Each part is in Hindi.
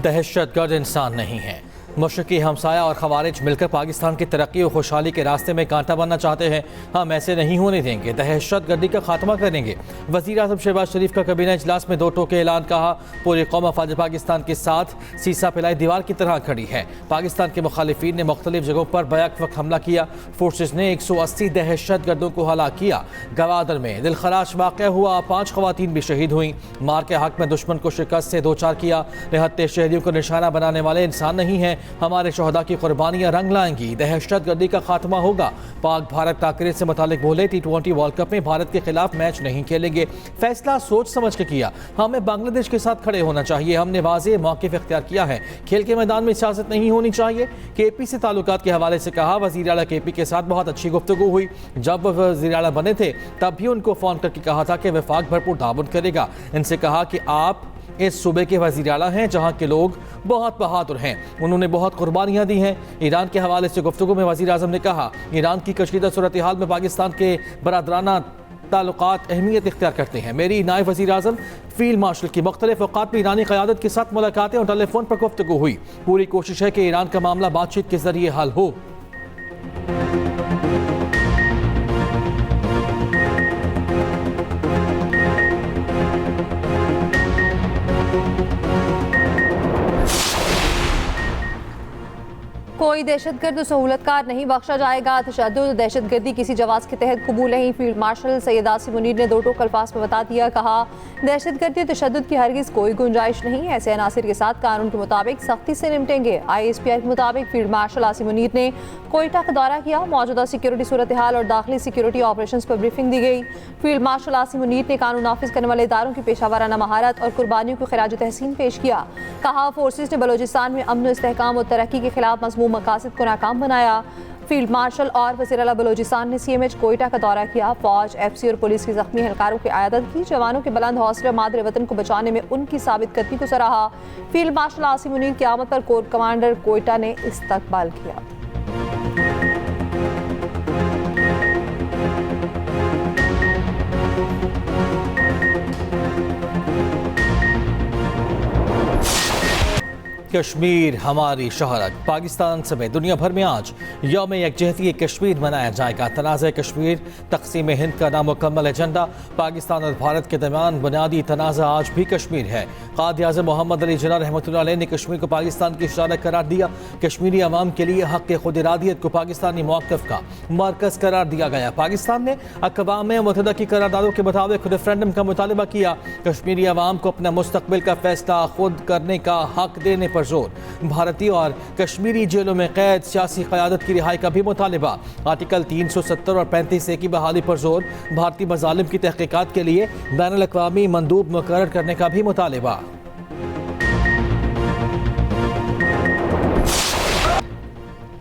दहशतगर्द इंसान नहीं है। मशरकी हमसाया और खवारिज मिलकर पाकिस्तान की तरक्की और खुशहाली के रास्ते में कांटा बनना चाहते हैं। हम ऐसे नहीं होने देंगे, दहशतगर्दी का खात्मा करेंगे। वज़ीर आज़म शहबाज शरीफ का कबीना इजलास में दो टोके ऐलान। कहा, पूरी कौम अफवाज पाकिस्तान के साथ सीसा पिलाई दीवार की तरह खड़ी है। पाकिस्तान के मुखालिफिन ने मुख्तलिफ जगहों पर बैक वक्त हमला किया। फोर्सेज ने 180 दहशतगर्दों को हलाक किया। गवादर में दिलखराश वाक़या हुआ, 5 ख़वातीन भी शहीद हुई। मार के हक में दुश्मन को शिकस्त से दो चार किया। निहत्ते शहरियों को निशाना बनाने वाले इंसान नहीं हैं। हमारे शहदा की कुर्बानियां रंग लाएंगी, दहशतगर्दी का खात्मा होगा। पाक भारत टाकरे से मुतालिक बोले, T20 वर्ल्ड कप में भारत के खिलाफ मैच नहीं खेलेंगे। फैसला सोच समझ के किया। हमें बांग्लादेश के साथ खड़े होना चाहिए। हमने वाज़ेह मौक़िफ़ इख्तियार किया है। खेल के मैदान में सियासत नहीं होनी चाहिए। KP से ताल्लुकात के हवाले से कहा, वज़ीर आला KP के साथ बहुत अच्छी गुफ्तगू हुई। जब वह वज़ीर आला बने थे तब भी उनको फ़ोन करके कहा था कि वफाक भरपूर ताउन करेगा। इनसे कहा कि आप इस सूबे के वज़ीर आला हैं जहाँ के लोग बहुत बहादुर हैं, उन्होंने बहुत कुर्बानियाँ दी हैं। ईरान के हवाले से गुफ्तगू में वज़ीर आज़म ने कहा, ईरान की कशीदा सूरत हाल में पाकिस्तान के बरादराना ताल्लुकात अहमियत इख्तियार करते हैं। मेरी नायब वज़ीर आज़म फील्ड मार्शल की मुख्तलिफ औक़ात में ईरानी क़यादत के साथ मुलाकातें और टेलीफोन पर गुफ्तगू हुई। पूरी कोशिश है कि ईरान का मामला बातचीत के ज़रिए हल हो। कोई दहशतगर्द सहूलतकार नहीं बख्शा जाएगा। तशद्दुद दहशतगर्दी किसी जवाज़ के तहत कबूल नहीं। फील्ड मार्शल सैयद आसिम मुनीर ने दो टोक अल्फाज में बता दिया। कहा, दहशतगर्दी और तशद्दुद की हरगिज़ कोई गुंजाइश नहीं। ऐसे अनासिर के साथ कानून के मुताबिक सख्ती से निपटेंगे। ISPI के मुताबिक फील्ड मार्शल आसिम मुनीर ने कोयटा का दौरा किया। मौजूदा सिक्योरिटी सूरत हाल और दाखिली सिक्योरिटी ऑपरेशन पर ब्रीफिंग दी गई। फील्ड मार्शल आसिम मुनीर ने कानून नाफिज करने वाले इदारों की पेशावराना महारत और कुर्बानियों को खिराज तहसीन पेश किया। कहा, फोर्सेज ने बलोचिस्तान में अमन इस्तेहकाम और तरक्की के खिलाफ मज़मूम मकासद को नाकाम बनाया। फील्ड मार्शल और वज़ीर आला बलोचिस्तान ने CMH कोयटा का दौरा किया। फौज, FC और पुलिस की जख्मी एहलकारों की आयादत की। जवानों के बुलंद हौसले मादर वतन को बचाने में उनकी साबित कदमी को सराहा। फील्ड मार्शल आसिम मुनीर की आमद पर कोर कमांडर कोयटा ने इस्तकबाल किया। कश्मीर हमारी शहरत। पाकिस्तान समेत दुनिया भर में आज यौम यकजहती कश्मीर मनाया जाएगा। तनाज़ कश्मीर तक़सीम हिंद का नामुकम्मल एजेंडा। पाकिस्तान और भारत के दरमियान बुनियादी तनाज़ा आज भी कश्मीर है। क़ायद-ए-आज़म मोहम्मद अली जिन्ना रहमतुल्लाह अलैह ने कश्मीर को पाकिस्तान की शहरत करार दिया। कश्मीरी अवाम के लिए हक़ खुद इरादियत को पाकिस्तानी मौक़िफ़ का मरकज़ करार दिया गया। पाकिस्तान ने अक़वाम मुत्तहिदा की करारदादों के मुताबिक रेफरेंडम का मुतालबा किया। कश्मीरी अवाम को अपना मुस्तक़बिल का फ़ैसला खुद करने का हक़ देने पर जोर। भारतीय और कश्मीरी जेलों में कैद सियासी क़यादत की रिहाई का भी मुतालिबा। आर्टिकल 370 और 35A की बहाली पर जोर। भारतीय मज़ालिम की तहक़ीक़ात के लिए बैनुल-अक़वामी मंदूब मुक़र्रर करने का भी मुतालिबा।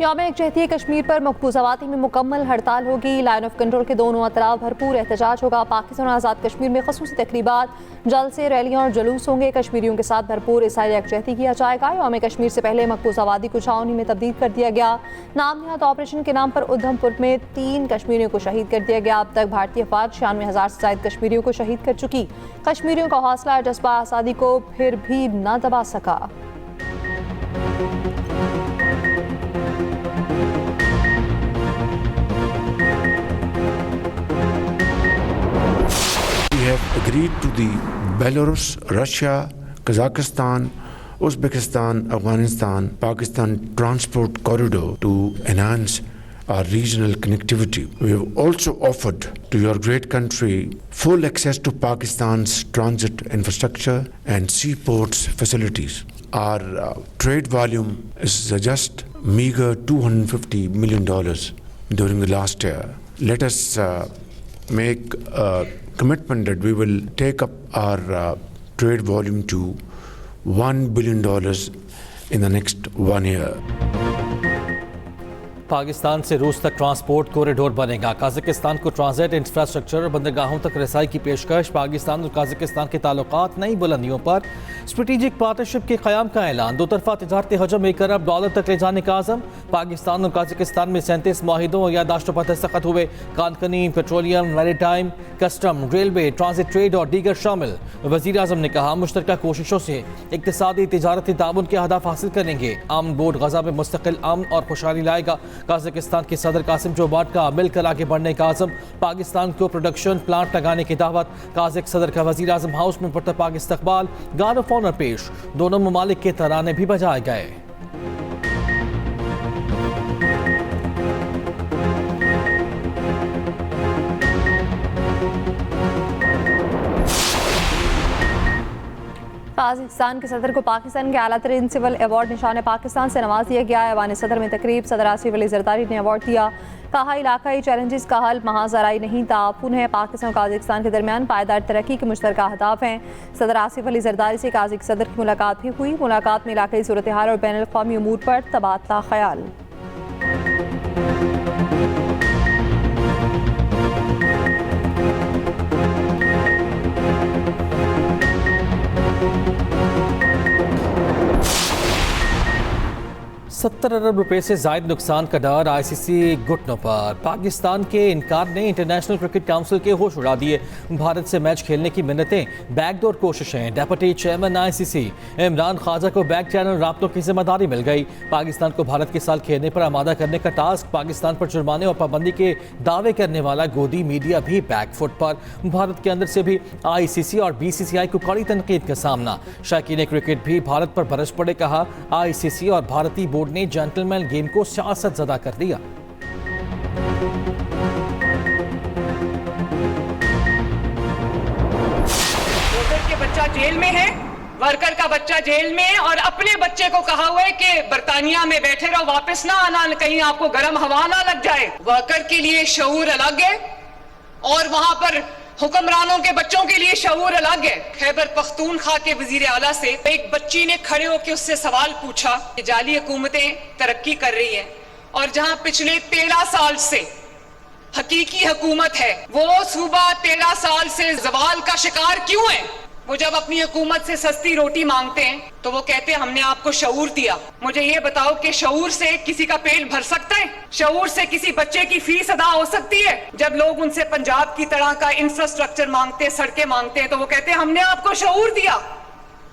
यौम यकजहती कश्मीर पर मकबूज़ावाती में मुकम्मल हड़ताल होगी। लाइन ऑफ कंट्रोल के दोनों अतराफ भरपूर एहतजाज होगा। पाकिस्तान और आज़ाद कश्मीर में ख़ुसूसी तक़रीबात, जलसे, रैलियाँ और जुलूस होंगे। कश्मीरियों के साथ भरपूर इज़हार यकजहती किया जाएगा। यौम कश्मीर से पहले मकबूज़ावादी को छावनी में तब्दील कर दिया गया। नाम नहाद ऑपरेशन के नाम पर उधमपुर में 3 कश्मीरियों को शहीद कर दिया गया। अब तक भारतीय फ़ौज 96,000 से ज़ायद कश्मीरियों को शहीद कर चुकी। कश्मीरियों का हौसला जज्बा आज़ादी को फिर भी न दबा सका। We have agreed to the Belarus, Russia, Kazakhstan, Uzbekistan, Afghanistan, Pakistan transport corridor to enhance our regional connectivity. We have also offered to your great country full access to Pakistan's transit infrastructure and seaports facilities. Our trade volume is just meager $250 million during the last year. Let us make a commitment that we will take up our trade volume to $1 billion in the next 1 year. Pakistan से रूस तक ट्रांसपोर्ट कॉरिडोर बनेगा। कजाकिस्तान को ट्रांजिट इंफ्रास्ट्रक्चर और बंदरगाहों तक रसाई की पेशकश। पाकिस्तान और कजाकिस्तान के ताल्लुकात नई बुलंदियों पर स्ट्रेटेजिक पार्टनरशिप के क़याम का ऐलान, दो तरफा तजारती हजम $1 अरब तक ले जाने का आज़म। पाकिस्तान और काज़ाकिस्तान में 37 माहिदों और यादाश्तों पर दस्तखत हुए। कानकनी, petroleum, maritime, custom, railway, transit trade और दीगर शामिल। वज़ीर आज़म ने कहा, मुश्तरका कोशिशों से इक़्तिसादी तिजारती ताउन के अहदाफ हासिल करेंगे। अमन बोर्ड गज़ा में मुस्तकिल अमन और खुशहाली लाएगा। काज़ाकिस्तान के सदर कासिम जोबाट का मिलकर आगे बढ़ने का आज़म। पाकिस्तान को प्रोडक्शन प्लांट लगाने की दावत। काज़ाक सदर का वज़ीर आज़म हाउस में पुरतपाक इस्तकबाल। गार्ड ऑफ ऑनर पेश। दोनों ममालिक के तराने भी बजाए गए। पाकिस्तान के सदर को पाकिस्तान के आला तरीन सिविल अवार्ड निशान पाकिस्तान से नवाज दिया गया। ऐवान सदर में तकरीब सदर आसिफ अली जरदारी ने अवार्ड दिया। कहा, इलाकाई चैलेंजेस का हल महाजराई नहीं ताउन है। पाकिस्तान और काज़ाकिस्तान के दरमियान पायदार तरक्की के मुश्तरका अहदाफ हैं। सदर आसिफ अली जरदारी से काज़ाक सदर की मुलाकात भी हुई। मुलाकात में इलाकाई सूरत हाल और बैनुल अक़वामी उमूर पर तबादला ख्याल। $70 अरब से जायद नुकसान का डर ICC घुटनों पर। पाकिस्तान के इनकार ने इंटरनेशनल क्रिकेट काउंसिल के होश उड़ा दिए। भारत से मैच खेलने की मिन्नतें बैकडोर कोशिशें। Deputy chairman ICC Imran Khawaja को बैक चैनल राब्तों की जिम्मेदारी मिल गई। पाकिस्तान को भारत के साथ खेलने पर आमादा करने का टास्क। पाकिस्तान पर जुर्माने और पाबंदी के दावे करने वाला गोदी मीडिया भी बैकफुट पर। भारत के अंदर से भी ICC और BCCI को कड़ी तनकीद का सामना। शौकीन क्रिकेट भी भारत पर बरस पड़े। कहा, ICC और भारतीय बोर्ड ने जेंटलमैन गेम को सियासत ज़दा कर दिया। के बच्चा जेल में है, वर्कर का बच्चा जेल में है और अपने बच्चे को कहा हुआ है कि बर्तानिया में बैठे रहो, वापस ना आना, कहीं आपको गर्म हवा ना लग जाए। वर्कर के लिए शऊर अलग है और वहां पर हुक्मरानों के बच्चों के लिए शऊर अलग है। खैबर पख्तूनख्वा के वजीर आला से एक बच्ची ने खड़े होकर उससे सवाल पूछा कि जाली हुकूमतें तरक्की कर रही हैं और जहां पिछले 13 साल से हकीकी हुकूमत है, वो सूबा 13 साल से जवाल का शिकार क्यों है? वो जब अपनी हुकूमत से सस्ती रोटी मांगते हैं तो वो कहते हैं हमने आपको शऊर दिया। मुझे ये बताओ कि शऊर से किसी का पेट भर सकता है? शऊर से किसी बच्चे की फीस अदा हो सकती है? जब लोग उनसे पंजाब की तरह का इंफ्रास्ट्रक्चर मांगते हैं, सड़कें मांगते हैं, तो वो कहते हैं हमने आपको शऊर दिया।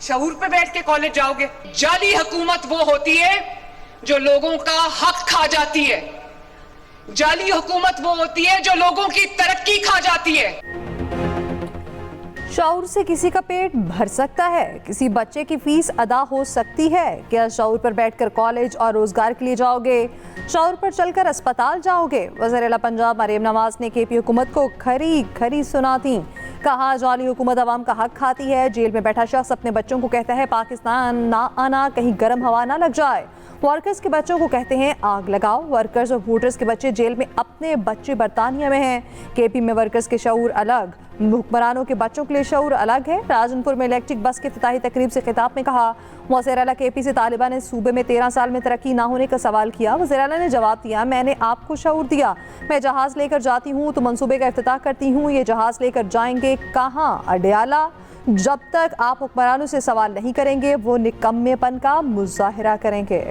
शऊर पे बैठ के कॉलेज जाओगे? जाली हुकूमत वो होती है जो लोगों का हक खा जाती है। जाली हुकूमत वो होती है जो लोगों की तरक्की खा जाती है। शऊर से किसी का पेट भर सकता है, किसी बच्चे की फीस अदा हो सकती है। क्या शऊर पर बैठकर कॉलेज और रोजगार के लिए जाओगे? शऊर पर चलकर अस्पताल जाओगे? वज़ीर आला पंजाब मरियम नवाज ने KP हुकूमत को खरी खरी सुनाती। कहा, जाली हुकूमत अवाम का हक खाती है। जेल में बैठा शख्स अपने बच्चों को कहता है पाकिस्तान ना आना, कहीं गर्म हवा ना लग जाए। वर्कर्स के बच्चों को कहते हैं आग लगाओ। वर्कर्स और वोटर्स के बच्चे जेल में, अपने बच्चे बरतानिया में हैं। KP में वर्कर्स के शऊर अलग, हुक्मरानों के बच्चों के लिए शऊर अलग है। राजनपुर में इलेक्ट्रिक बस के इफ्तिताही तकरीब से खिताब में कहा, वज़ीर आला KP से तालिबा ने सूबे में 13 साल में तरक्की ना होने का सवाल किया। वज़ीर आला ने जवाब दिया, मैंने आपको शऊर दिया। मैं जहाज़ लेकर जाती हूँ तो मंसूबे का इफ्तिताह करती हूँ। ये जहाज़ लेकर जाएंगे कहाँ? अडयाला। जब तक आप हुक्मरानों से सवाल नहीं करेंगे वो निकम्मेपन का मुजाहिरा करेंगे।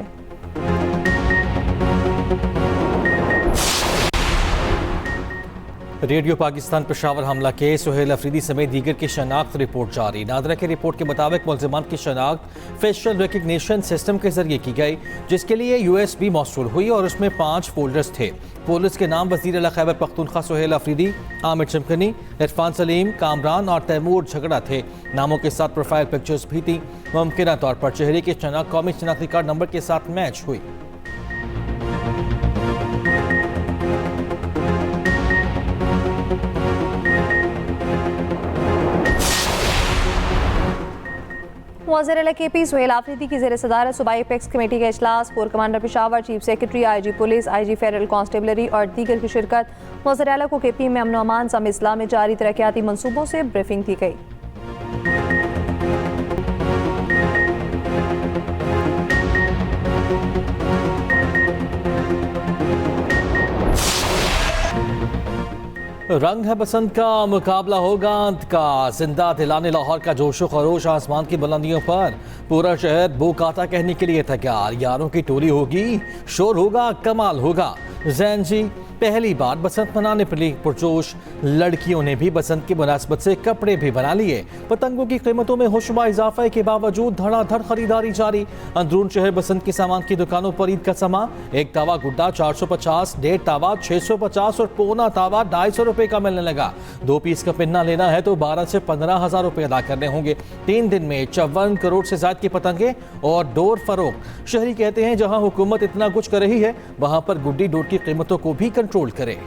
रेडियो पाकिस्तान पेशावर हमला के सुहेल अफरीदी समेत दीगर की शनाख्त रिपोर्ट जारी। नादरा की रिपोर्ट के मुताबिक मुल्ज़िमान की शनाख्त फेशियल रिकग्निशन सिस्टम के जरिए की गई, जिसके लिए USB मौसूल हुई और उसमें 5 फोल्डर्स थे। फोल्डर्स के नाम वज़ीर आला खैबर पख्तूनख्वा सुहेल अफरीदी, आमिर चमकनी, इरफान सलीम, कामरान और तैमूर झगड़ा थे। नामों के साथ प्रोफाइल पिक्चर्स भी थी। मुमकिन तौर पर चेहरे की शनाख्त कौमी शनाख्ती कार्ड नंबर के साथ मैच हुई। वज़ीर आला KP सुहेल आफरीदी की ज़ेर सदारत सूबाई एपेक्स कमेटी का इजलास। Core commander Peshawar, chief secretary, IG police, IG federal constabulary और दीगर की शिरकत। वज़ीर आला को KP में अमन व अमान सम इस्लाम में जारी तरक्याती मंसूबों से ब्रीफिंग दी गई। रंग है बसंत का, मुकाबला होगा अंत का। जिंदा दिलाने लाहौर का जोशो खरोश आसमान की बुलंदियों पर। पूरा शहर बोकाता कहने के लिए तैयार। यारों की टोली होगी, शोर होगा, कमाल होगा। जैन जी पहली बार बसंत मनाने पड़ी पुरजोश। लड़कियों ने भी बसंत की मुनासबत से कपड़े भी बना लिए। पतंगों की कीमतों में होशरुबा इजाफे के बावजूद धड़ाधड़ खरीदारी जारी। अंदरून शहर बसंत के सामान की दुकानों पर ईद का समा। एक तावा गुड्डा 450, 1.5 तावा 650 और पौना तावा 250 रुपए का मिलने लगा। 2 पीस का पिन्ना लेना है तो 12 से 15 हजार रुपए अदा करने होंगे। 3 दिन में 54 करोड़ से ज्यादा की पतंगे और डोर फरोख्त। शहरी कहते हैं जहां हुकूमत इतना कुछ कर रही है वहां पर गुड्डी डोर की कीमतों को भी कंट्रोल करें।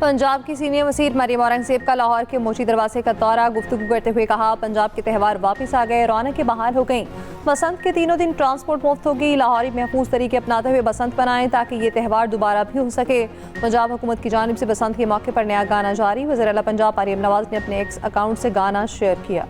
पंजाब की सीनियर वज़ीर मरियम औरंगज़ेब का लाहौर के मोची दरवाजे का दौरा। गुफ्तगू करते हुए कहा, पंजाब के त्यौहार वापस आ गए, रौनकें बहाल हो गईं। बसंत के तीनों दिन ट्रांसपोर्ट मुफ्त होगी। लाहौरी महफूज तरीके अपनाते हुए बसंत मनाएं ताकि ये त्यौहार दोबारा भी हो सके। पंजाब हुकूमत की जानिब से बसंत के मौके पर नया गाना जारी। वज़ीर आला पंजाब मरियम नवाज ने अपने एक्स अकाउंट से गाना शेयर किया।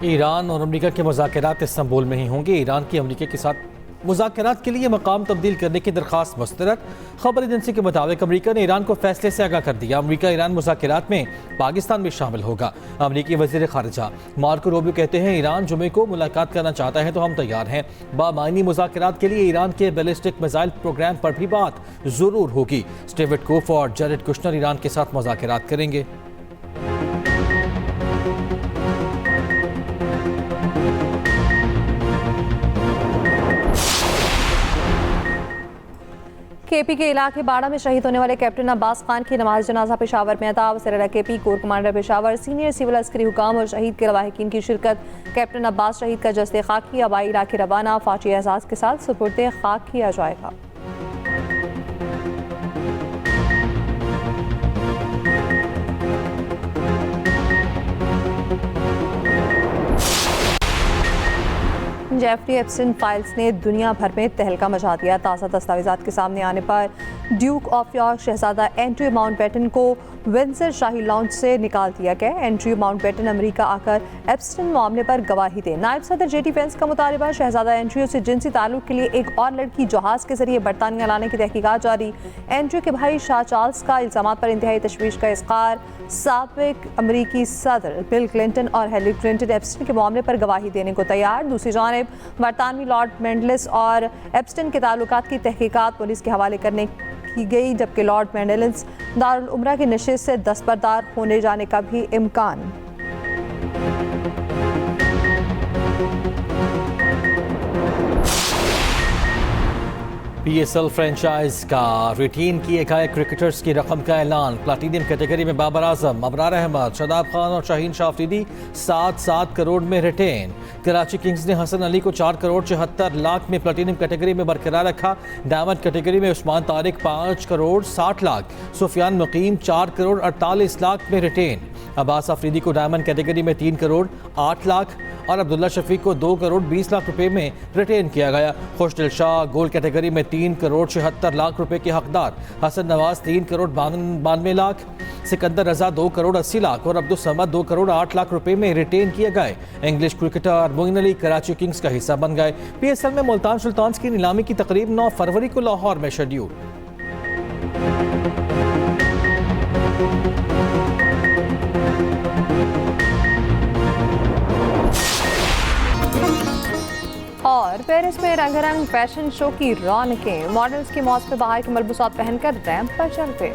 ईरान और अमेरिका के मुज़ाकरात इस्तांबुल में ही होंगे। ईरान की अमेरिका के साथ मुज़ाकरात के लिए मकाम तब्दील करने की दरख्वास्त मुस्तरद। खबर एजेंसी के मुताबिक अमेरिका ने ईरान को फैसले से आगाह कर दिया। अमेरिका ईरान मुज़ाकरात में पाकिस्तान भी शामिल होगा। अमेरिकी वज़ीर ख़ारिजा मार्को रूबियो कहते हैं, ईरान जुमे को मुलाकात करना चाहता है तो हम तैयार हैं। बामायनी मुज़ाकरात के लिए ईरान के बैलिस्टिक मिसाइल प्रोग्राम पर भी बात ज़रूर होगी। स्टीव विटकोफ और जैरेड कुशनर ईरान के साथ मुज़ाकरात करेंगे। केपी के इलाके बाड़ा में शहीद होने वाले कैप्टन अब्बास खान की नमाज जनाजा पेशावर में अता। वज़ीर KP, corps commander Peshawar, senior civil अस्करी हुकाम और शहीद के लवाहिकीन की शिरकत। कैप्टन अब्बास शहीद का जस्ते खाकी आबाई इलाके रवाना। फाची एहसास के साथ सुपुर्दे खाक किया जाएगा। जेफरी एप्स्टीन फाइल्स ने दुनिया भर में तहलका मचा दिया। ताज़ा दस्तावेजात के सामने आने पर ड्यूक ऑफ यॉर्क शहजादा एंड्रयू माउंटबेटन को विंडसर शाही लॉन्च से निकाल दिया गया। एंड्रयू माउंटबेटन अमेरिका आकर एप्स्टीन मामले पर गवाही दे। नायब सदर जेडी पेंस का मुतालबा, शहजादा एंड्रयू से जिनसी ताल्लुक के लिए एक और लड़की जहाज के जरिए बरतानिया लाने की तहकीकात जारी। एंड्रयू के भाई शाह चार्ल्स का इल्जामात पर इंतहाई तशवीश का इज़हार। साबिक अमरीकी सदर बिल क्लिंटन और हिलरी क्लिंटन एप्स्टीन के मामले पर गवाही देने को तैयार। दूसरी जानिब बरतानवी लॉर्ड मेंडलिस और एप्स्टीन के ताल्लुकात की तहकीकात पुलिस के हवाले करने की गई, जबकि लॉर्ड मेंडलिस दारुल उमरा की नशिस्त से दस्तबरदार होने जाने का भी इम्कान। PSL फ्रेंचाइज का रिटेन किए गए क्रिकेटर्स की रकम का ऐलान। प्लाटीनियम कैटेगरी में बाबर आजम, अबरार अहमद, शादाब खान और शाहीन शाह अफरीदी 7-7 करोड़ में रिटेन। कराची किंग्स ने हसन अली को 4 करोड़ 74 लाख में प्लाटीनियम कैटेगरी में बरकरार रखा। डायमंड कैटेगरी में उस्मान तारिक 5 करोड़ 60 लाख, सुफियान मुकीम 4 करोड़ 48 लाख में रिटेन। अब्बास अफरीदी को डायमंड कैटेगरी में 3 करोड़ 8 लाख और अब्दुल्ला शफीक को 2 करोड़ 20 लाख रुपए में रिटेन किया गया। खुशदिल शाह गोल्ड कैटेगरी में 3 करोड़ 76 लाख रुपए के हकदार। हसन नवाज 3 करोड़ 92 लाख, सिकंदर रजा 2 करोड़ 80 लाख और अब्दुल समद 2 करोड़ 8 लाख रुपए में रिटेन किए गए। English cricketer Moeen Ali Karachi Kings का हिस्सा बन गए। PSL में मुल्तान सुल्तान्स की नीलामी की तकरीब 9 फरवरी को लाहौर में शेड्यूल। और पेरिस में रंगारंग फैशन शो की रौनकें। मॉडल्स की मौज पे बाहर के मलबूसात पहनकर रैंप पर चलते।